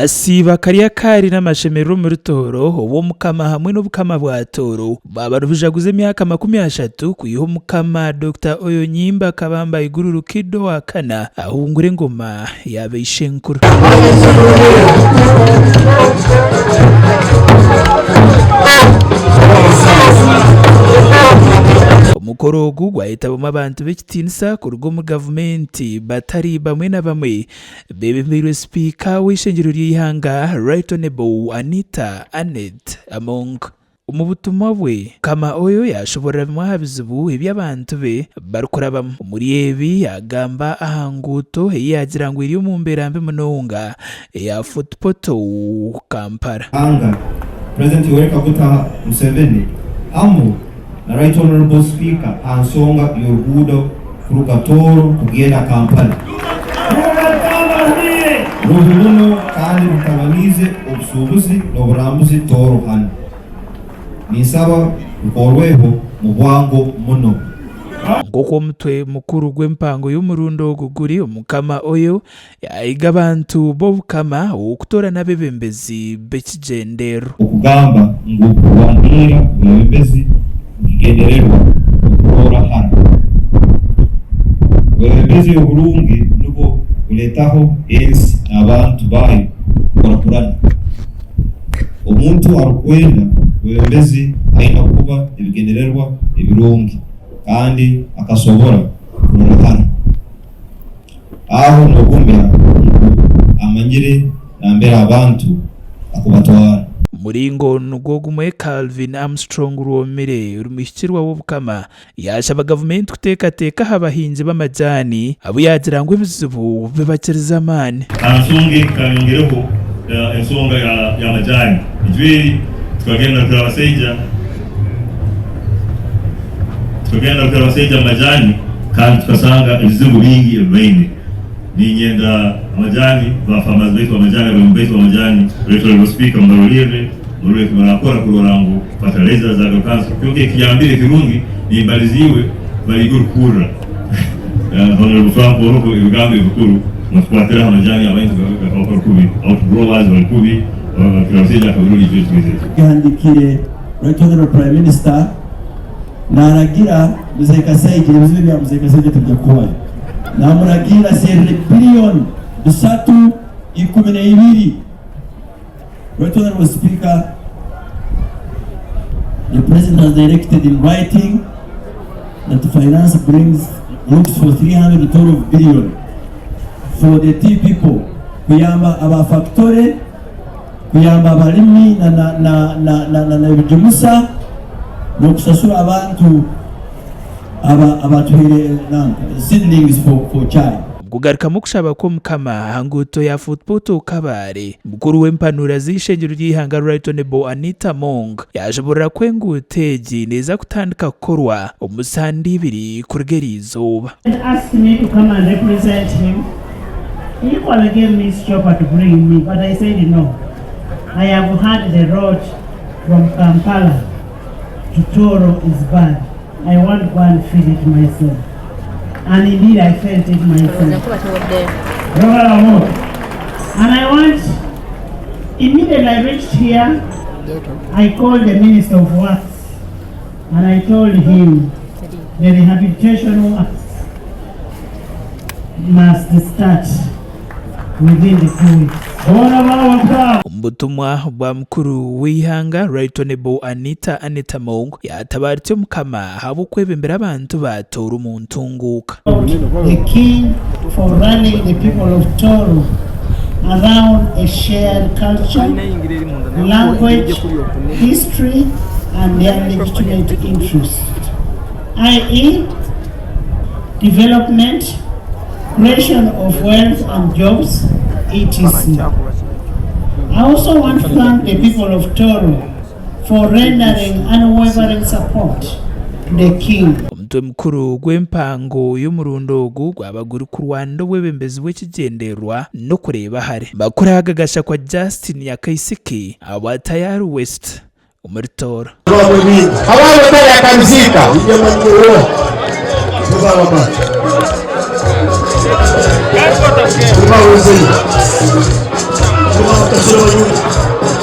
basiba kariya kari n'amashemero muri Toro uwo mukama hamwe n'ubukama bwa Toro babarujaguze imyaka 30 kuyiho mukama Dr. Oyonyimba kabamba igururu kido wa kana ahungure ngoma yabe ishenkuru umukorogo gwahitamo abantu b'ikitinisa ku rugo mu government batari bamwe na bamwe bebe speaker w'ishengero ry'ihanga Right Honorable Anita Anet Among umubutumwa bwe kama oyo yashobora mwabizubu iby'abantu be barukoraba muri ebi yagamba ahanguto yagira ngo iri mu mberambe munonga ya footpoto Kampala anga President Yoweri Kaguta Museveni amu na Right Honorable Speaker ansonga y'urugudo kuruka Toro kugenda Kampala ruhuno kandi rutabanize obusubuzi n'oburambuzi Toro hano nisaba ukorweho mu bwango muno ngoko mutwe mukuru gw'empango y'umurundo guguri umukama oyo yayiga abantu bo bukama okutora nabebembezi bekijendero okugamba ngo kubanira bebembezi kigendererwa okora hano bebembezi y'Uburundi nubo uletaho ensi abantu bayo korakurana omuntu arukwenda bebembezi aina kuba ibigendererwa ibirungi kandi akasobora kurorahana aho nogumbera amanyire nambera abantu akubatwara muringo nugogumwe Calvin Armstrong ruomere urumishikirwa w'ubukama yashaba government kutekateka habahinzi b'amajani abo yagira ngo ibizubu bibakiriza amani ansonge kayongereho ensonga ya majani ijwi tukagenda turabaseja amajani kandi tukasanga ibizibu bingi ebaine ninyenda amajani bafamazi betu amajani abembetu amajani Retro Speaker mbarolire ureke barakora kurorango fertilizer za gakansi kyoke kiyambire kirungi nimbaliziwe baliguru kura honorable Frank Orobo ibigambo bikuru mutwatira amajani abantu bakakora kubi outgrowers balikubi turabaseja kabiruri cyose yandikire Right Honorable Prime Minister naragira muzeka sayigire bizwe bya muzeka sayigire tujya kuba namuragira serre billion 312 Right Honorable Speaker, the President has directed in writing that the finance looks for 312 billion for the tea people kuyamba aba factory kuyamba abalimi na bijumusa no kusasura abantu abatuhere seedlings for chai kugaruka mu kushaba ko mukama hanguto ya footpoto kabare mukuru w'empanura z'ishengero ry'ihanga Right Honorable Anita Mong yashobora kwenguteji neza kutandika korwa umusandi ibiri kurgeri izuba asked me to come and represent him. He gave me his chopper to bring me, but I said no. I have had the road from Kampala to Toro is bad. I want to go and feel it myself. And indeed I felt it myself. And I want, immediately I reached here, I called the Minister of Works and I told him the rehabilitation works must start within the 2 weeks. Umutumwa bwa mukuru w'ihanga Right Honorable Anita Aneta Mong yatabaritse mukama habukwebembera abantu batora umuntunguka the key for running the people of Toro around a shared culture, language, history and their legitimate interests, i.e. development, creation of wealth and jobs, etc. I also want to thank the people of Toro for rendering unwavering support to the king. Umutwe mukuru gw'empango y'umurundo gwabaguru ku Rwanda w'ebembezi w'ekigenderwa no kureba hare bakora agagasha kwa Justin ya Kaisiki abatayari West muri Toro abana bataya kanzika ije manyoro tuzabama tuzabama Manyungu.